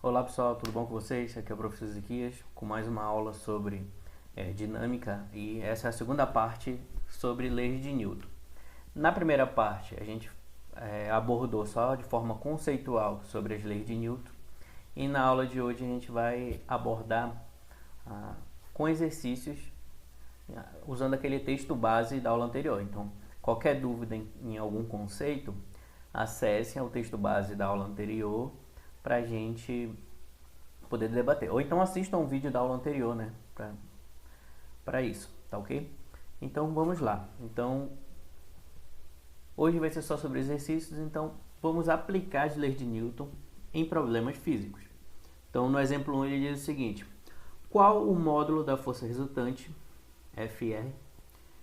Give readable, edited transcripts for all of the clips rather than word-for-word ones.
Olá pessoal, tudo bom com vocês? Aqui é o professor Ezequias com mais uma aula sobre dinâmica e essa é a segunda parte sobre leis de Newton. Na primeira parte a gente abordou só de forma conceitual sobre as leis de Newton e na aula de hoje a gente vai abordar com exercícios usando aquele texto base da aula anterior. Então, qualquer dúvida em algum conceito, acesse ao texto base da aula anterior para a gente poder debater. Ou então assista um vídeo da aula anterior, né? Para isso, tá ok? Então vamos lá. Então, hoje vai ser só sobre exercícios, então vamos aplicar as leis de Newton em problemas físicos. Então, no exemplo 1 ele diz o seguinte: qual o módulo da força resultante, Fr,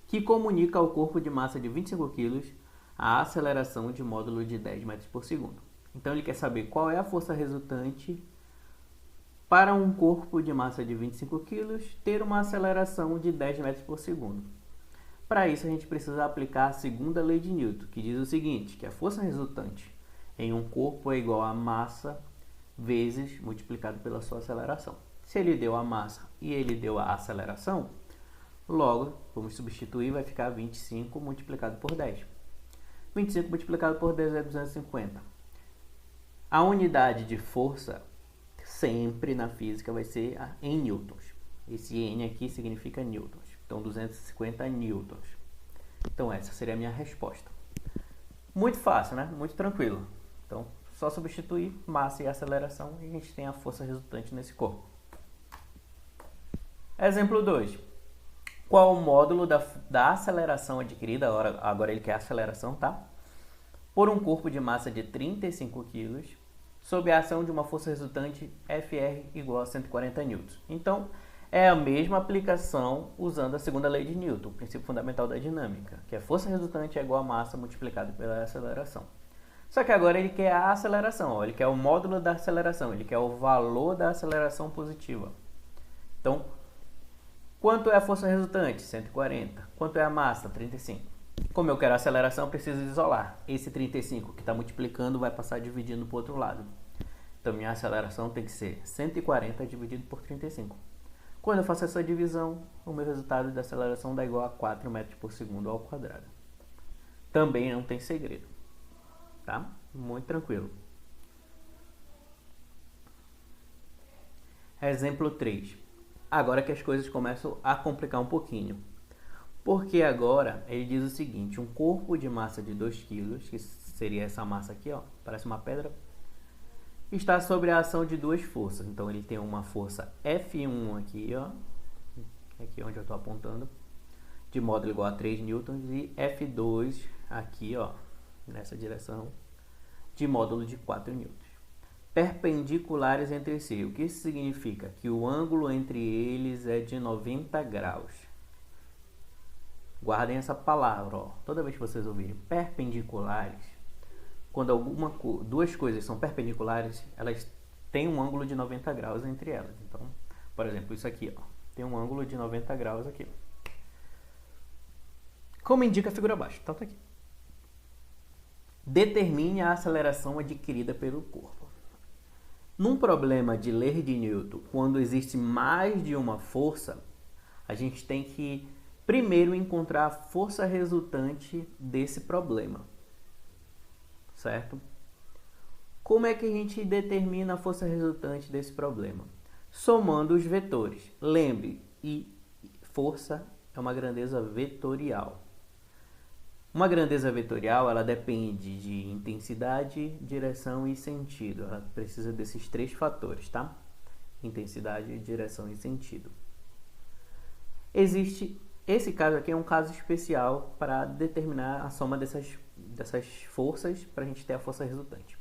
que comunica ao corpo de massa de 25 kg a aceleração de módulo de 10 metros por segundo? Então ele quer saber qual é a força resultante para um corpo de massa de 25 kg ter uma aceleração de 10 metros por segundo. Para isso a gente precisa aplicar a segunda lei de Newton, que diz o seguinte, que a força resultante em um corpo é igual a massa vezes multiplicado pela sua aceleração. Se ele deu a massa e ele deu a aceleração, logo, vamos substituir, vai ficar 25 multiplicado por 10. 25 multiplicado por 10 é 250. A unidade de força sempre na física vai ser em newtons. Esse N aqui significa newtons. Então, 250 newtons. Então, essa seria a minha resposta. Muito fácil, né? Muito tranquilo. Então, só substituir massa e aceleração e a gente tem a força resultante nesse corpo. Exemplo 2. Qual o módulo da aceleração adquirida, agora ele quer aceleração, tá? Por um corpo de massa de 35 kg, sob a ação de uma força resultante Fr igual a 140 N. Então, é a mesma aplicação usando a segunda lei de Newton, o princípio fundamental da dinâmica, que a força resultante é igual a massa multiplicada pela aceleração. Só que agora ele quer a aceleração, ele quer o módulo da aceleração, ele quer o valor da aceleração positiva. Então, quanto é a força resultante? 140. Quanto é a massa? 35. Como eu quero a aceleração, eu preciso isolar. Esse 35 que está multiplicando vai passar dividindo para o outro lado. Então, minha aceleração tem que ser 140 dividido por 35. Quando eu faço essa divisão, o meu resultado de aceleração dá igual a 4 metros por segundo ao quadrado. Também não tem segredo. Tá? Muito tranquilo. Exemplo 3. Agora que as coisas começam a complicar um pouquinho. Porque agora ele diz o seguinte: um corpo de massa de 2 kg, que seria essa massa aqui, ó, parece uma pedra, está sob a ação de duas forças. Então ele tem uma força F1 aqui, ó, aqui onde eu estou apontando, de módulo igual a 3 newtons, e F2 aqui, ó, nessa direção, de módulo de 4 newtons. Perpendiculares entre si. O que isso significa? Que o ângulo entre eles é de 90 graus. Guardem essa palavra, ó. Toda vez que vocês ouvirem perpendiculares, quando duas coisas são perpendiculares, elas têm um ângulo de 90 graus entre elas. Então, por exemplo, isso aqui, ó, tem um ângulo de 90 graus aqui. Como indica a figura abaixo. Então, tá aqui. Determine a aceleração adquirida pelo corpo. Num problema de lei de Newton, quando existe mais de uma força, a gente tem que primeiro encontrar a força resultante desse problema, certo? Como é que a gente determina a força resultante desse problema? Somando os vetores. Lembre, força é uma grandeza vetorial. Uma grandeza vetorial, ela depende de intensidade, direção e sentido. Ela precisa desses três fatores, tá? Intensidade, direção e sentido. Esse caso aqui é um caso especial para determinar a soma dessas forças para a gente ter a força resultante.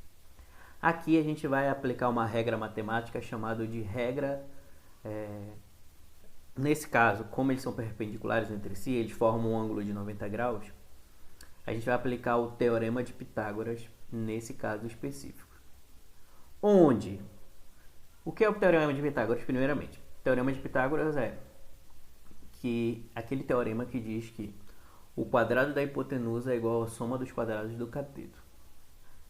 Aqui a gente vai aplicar uma regra matemática chamada de regra... nesse caso, como eles são perpendiculares entre si, eles formam um ângulo de 90 graus, a gente vai aplicar o teorema de Pitágoras nesse caso específico. Onde? O que é o teorema de Pitágoras, primeiramente? O teorema de Pitágoras é aquele teorema que diz que o quadrado da hipotenusa é igual à soma dos quadrados do cateto.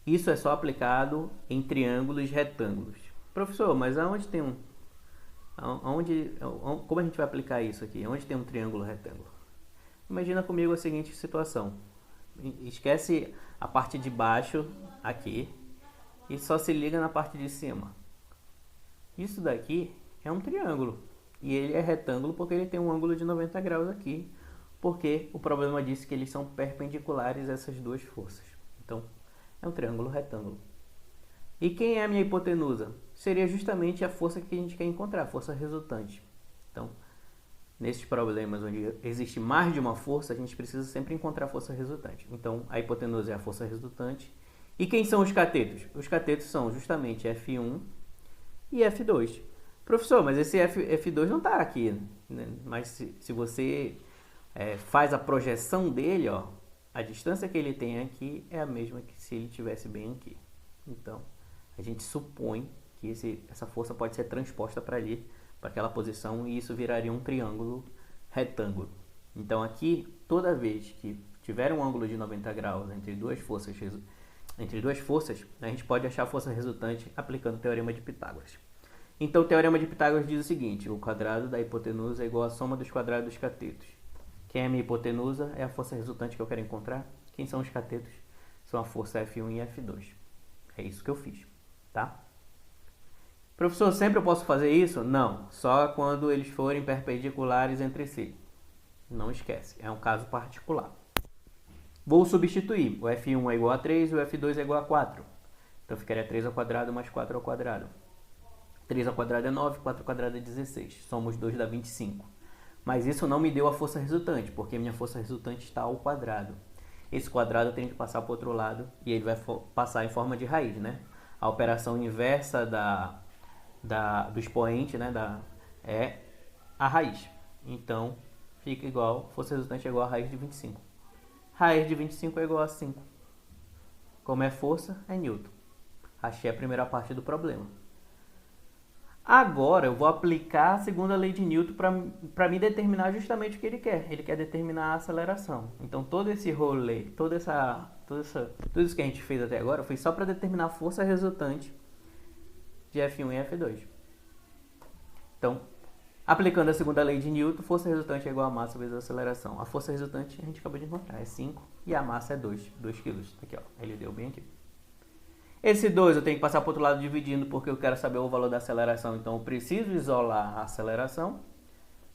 Isso é só aplicado em triângulos retângulos. Professor, mas aonde tem um... como a gente vai aplicar isso aqui? Onde tem um triângulo retângulo? Imagina comigo a seguinte situação. Esquece a parte de baixo aqui e só se liga na parte de cima. Isso daqui é um triângulo e ele é retângulo porque ele tem um ângulo de 90 graus aqui, porque o problema disse que eles são perpendiculares a essas duas forças. Então, é um triângulo retângulo. E quem é a minha hipotenusa? Seria justamente a força que a gente quer encontrar, a força resultante. Então, nesses problemas onde existe mais de uma força, a gente precisa sempre encontrar a força resultante. Então, a hipotenusa é a força resultante. E quem são os catetos? Os catetos são justamente F1 e F2. Professor, mas esse F2 não está aqui, né? Mas se você faz a projeção dele, ó, a distância que ele tem aqui é a mesma que se ele estivesse bem aqui. Então, a gente supõe que essa força pode ser transposta para ali, para aquela posição, e isso viraria um triângulo retângulo. Então aqui, toda vez que tiver um ângulo de 90 graus entre duas forças, a gente pode achar a força resultante aplicando o Teorema de Pitágoras. Então o Teorema de Pitágoras diz o seguinte: o quadrado da hipotenusa é igual à soma dos quadrados dos catetos. Quem é a minha hipotenusa é a força resultante que eu quero encontrar. Quem são os catetos? São a força F1 e F2. É isso que eu fiz, tá? Professor, sempre eu posso fazer isso? Não, só quando eles forem perpendiculares entre si. Não esquece, é um caso particular. Vou substituir. O F1 é igual a 3 e o F2 é igual a 4. Então ficaria 3 ao quadrado mais 4 ao quadrado. 3 ao quadrado é 9, 4 ao quadrado é 16. Somos 2 dá 25. Mas isso não me deu a força resultante, porque minha força resultante está ao quadrado. Esse quadrado eu tenho que passar para o outro lado e ele vai passar em forma de raiz, né? A operação inversa do expoente, né, é a raiz. Então, fica igual, força resultante é igual a raiz de 25. Raiz de 25 é igual a 5. Como é força, é Newton. Achei a primeira parte do problema. Agora eu vou aplicar a segunda lei de Newton para me determinar justamente o que ele quer. Ele quer determinar a aceleração. Então todo esse rolê, tudo isso que a gente fez até agora foi só para determinar a força resultante de F1 e F2. Então, aplicando a segunda lei de Newton, força resultante é igual a massa vezes a aceleração. A força resultante a gente acabou de encontrar, é 5, e a massa é 2 kg. Aqui, ó, ele deu bem aqui. Esse 2 eu tenho que passar para o outro lado dividindo, porque eu quero saber o valor da aceleração, então eu preciso isolar a aceleração.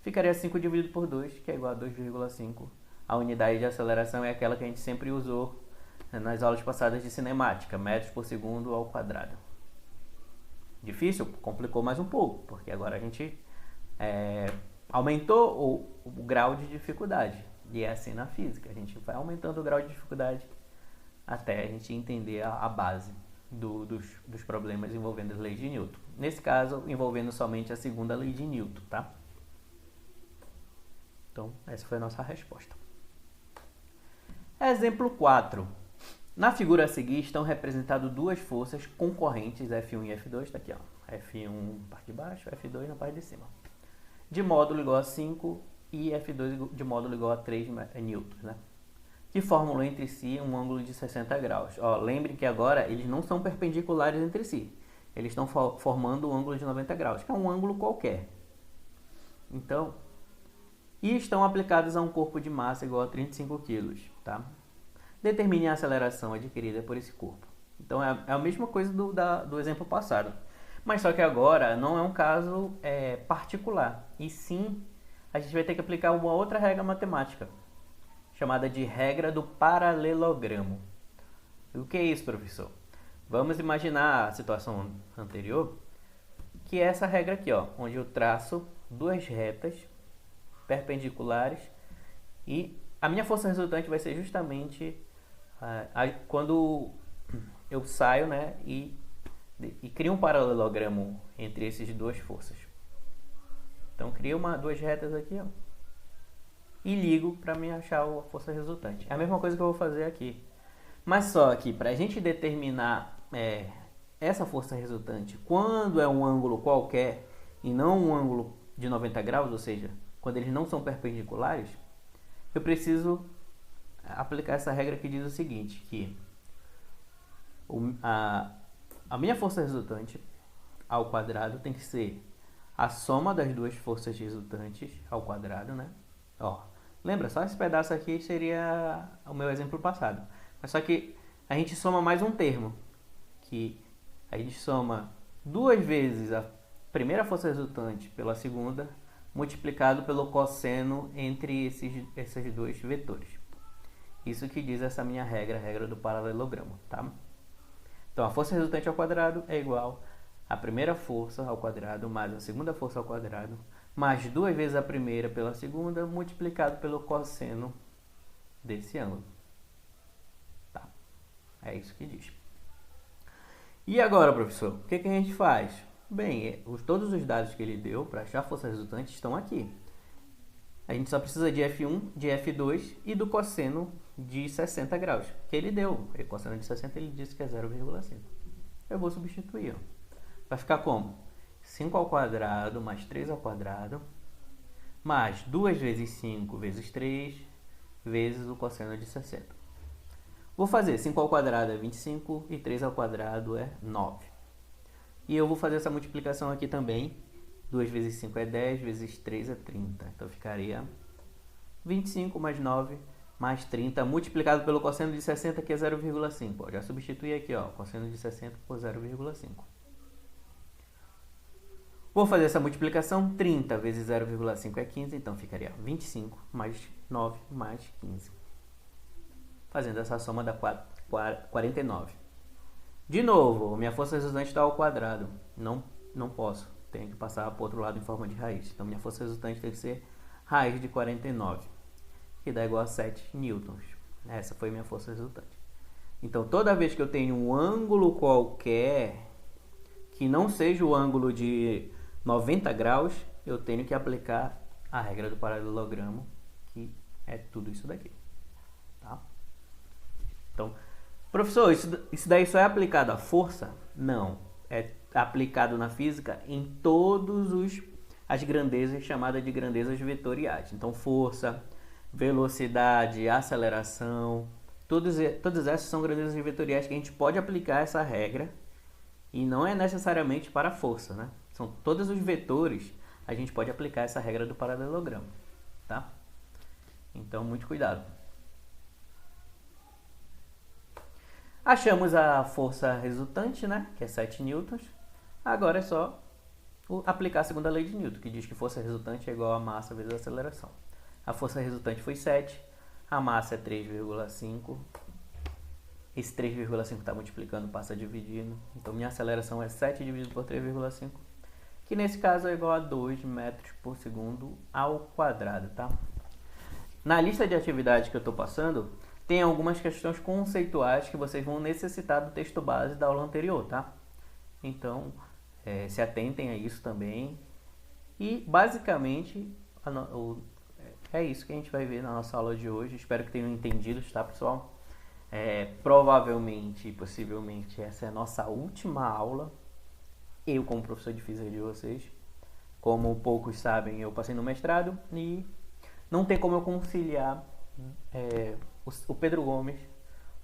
Ficaria 5 dividido por 2, que é igual a 2,5. A unidade de aceleração é aquela que a gente sempre usou nas aulas passadas de cinemática, metros por segundo ao quadrado. Difícil? Complicou mais um pouco, porque agora a gente aumentou o grau de dificuldade. E é assim na física, a gente vai aumentando o grau de dificuldade até a gente entender a base dos problemas envolvendo as leis de Newton. Nesse caso, envolvendo somente a segunda lei de Newton, tá? Então, essa foi a nossa resposta. Exemplo 4. Na figura a seguir estão representadas duas forças concorrentes, F1 e F2, tá aqui, ó. F1 na parte de baixo, F2 na parte de cima. De módulo igual a 5 e F2 de módulo igual a 3 newtons, né? Que formulam entre si um ângulo de 60 graus. Ó, lembrem que agora eles não são perpendiculares entre si. Eles estão formando um ângulo de 90 graus, que é um ângulo qualquer. Então, e estão aplicados a um corpo de massa igual a 35 kg, tá? Determine a aceleração adquirida por esse corpo. Então, é a mesma coisa do exemplo passado. Mas só que agora não é um caso particular. E sim, a gente vai ter que aplicar uma outra regra matemática, chamada de regra do paralelogramo. O que é isso, professor? Vamos imaginar a situação anterior, que é essa regra aqui, ó, onde eu traço duas retas perpendiculares e a minha força resultante vai ser justamente quando eu saio, né, e crio um paralelogramo entre essas duas forças. Então, crio duas retas aqui, ó, e ligo para me achar a força resultante. É a mesma coisa que eu vou fazer aqui. Mas só que para a gente determinar essa força resultante quando é um ângulo qualquer e não um ângulo de 90 graus, ou seja, quando eles não são perpendiculares, eu preciso aplicar essa regra que diz o seguinte, que a minha força resultante ao quadrado tem que ser a soma das duas forças resultantes ao quadrado, né? Ó, lembra, só esse pedaço aqui seria o meu exemplo passado. Mas só que a gente soma mais um termo, que a gente soma duas vezes a primeira força resultante pela segunda, multiplicado pelo cosseno entre esses dois vetores. Isso que diz essa minha regra, a regra do paralelogramo, tá? Então, a força resultante ao quadrado é igual a primeira força ao quadrado mais a segunda força ao quadrado, mais duas vezes a primeira pela segunda, multiplicado pelo cosseno desse ângulo. Tá? É isso que diz. E agora, professor, o que a gente faz? Bem, todos os dados que ele deu para achar a força resultante estão aqui. A gente só precisa de F1, de F2 e do cosseno de 60 graus, que ele deu. O cosseno de 60 ele disse que é 0,5. Eu vou substituir. Ó. Vai ficar como? 5 ao quadrado mais 3 ao quadrado, mais 2 vezes 5 vezes 3, vezes o cosseno de 60. Vou fazer 5 ao quadrado é 25 e 3 ao quadrado é 9. E eu vou fazer essa multiplicação aqui também. 2 vezes 5 é 10, vezes 3 é 30. Então ficaria 25 mais 9 mais 30, multiplicado pelo cosseno de 60, que é 0,5. Já substituí aqui, ó, cosseno de 60 por 0,5. Vou fazer essa multiplicação, 30 vezes 0,5 é 15, então ficaria 25 mais 9 mais 15. Fazendo essa soma dá 49. De novo, minha força resultante está ao quadrado. Não posso, tenho que passar para o outro lado em forma de raiz. Então minha força resultante tem que ser raiz de 49, que dá igual a 7 newtons. Essa foi minha força resultante. Então toda vez que eu tenho um ângulo qualquer que não seja o ângulo de 90 graus, eu tenho que aplicar a regra do paralelogramo, que é tudo isso daqui. Tá? Então, professor, isso daí só é aplicado à força? Não. É aplicado na física em todas as grandezas chamadas de grandezas vetoriais. Então, força, velocidade, aceleração, todas essas são grandezas vetoriais que a gente pode aplicar essa regra e não é necessariamente para a força, né? São todos os vetores, a gente pode aplicar essa regra do paralelogramo, tá? Então, muito cuidado. Achamos a força resultante, né? Que é 7 newtons. Agora é só aplicar a segunda lei de Newton, que diz que força resultante é igual a massa vezes a aceleração. A força resultante foi 7, a massa é 3,5. Esse 3,5 está multiplicando, passa dividindo. Então, minha aceleração é 7 dividido por 3,5, que nesse caso é igual a 2 metros por segundo ao quadrado, tá? Na lista de atividades que eu estou passando, tem algumas questões conceituais que vocês vão necessitar do texto base da aula anterior, tá? Então, se atentem a isso também. E, basicamente, é isso que a gente vai ver na nossa aula de hoje. Espero que tenham entendido, tá, pessoal? Provavelmente, possivelmente, essa é a nossa última aula. Eu, como professor de física de vocês, como poucos sabem, eu passei no mestrado e não tem como eu conciliar o Pedro Gomes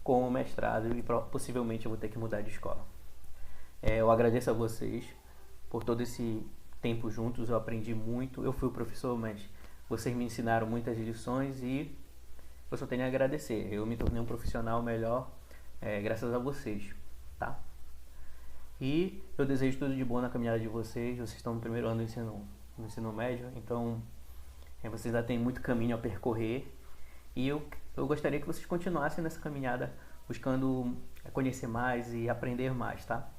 com o mestrado e possivelmente eu vou ter que mudar de escola. Eu agradeço a vocês por todo esse tempo juntos, eu aprendi muito. Eu fui o professor, mas vocês me ensinaram muitas lições e eu só tenho a agradecer. Eu me tornei um profissional melhor graças a vocês, tá? E eu desejo tudo de bom na caminhada de vocês. Vocês estão no primeiro ano do ensino médio, então vocês ainda têm muito caminho a percorrer. E eu gostaria que vocês continuassem nessa caminhada, buscando conhecer mais e aprender mais, tá?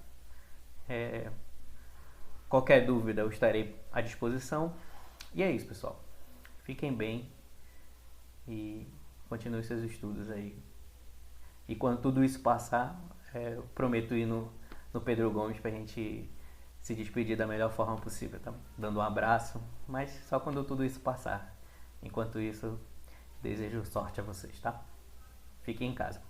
Qualquer dúvida eu estarei à disposição. E é isso, pessoal. Fiquem bem e continuem seus estudos aí. E quando tudo isso passar, eu prometo ir no Pedro Gomes pra gente se despedir da melhor forma possível, tá? Dando um abraço, mas só quando tudo isso passar. Enquanto isso, desejo sorte a vocês, tá? Fiquem em casa.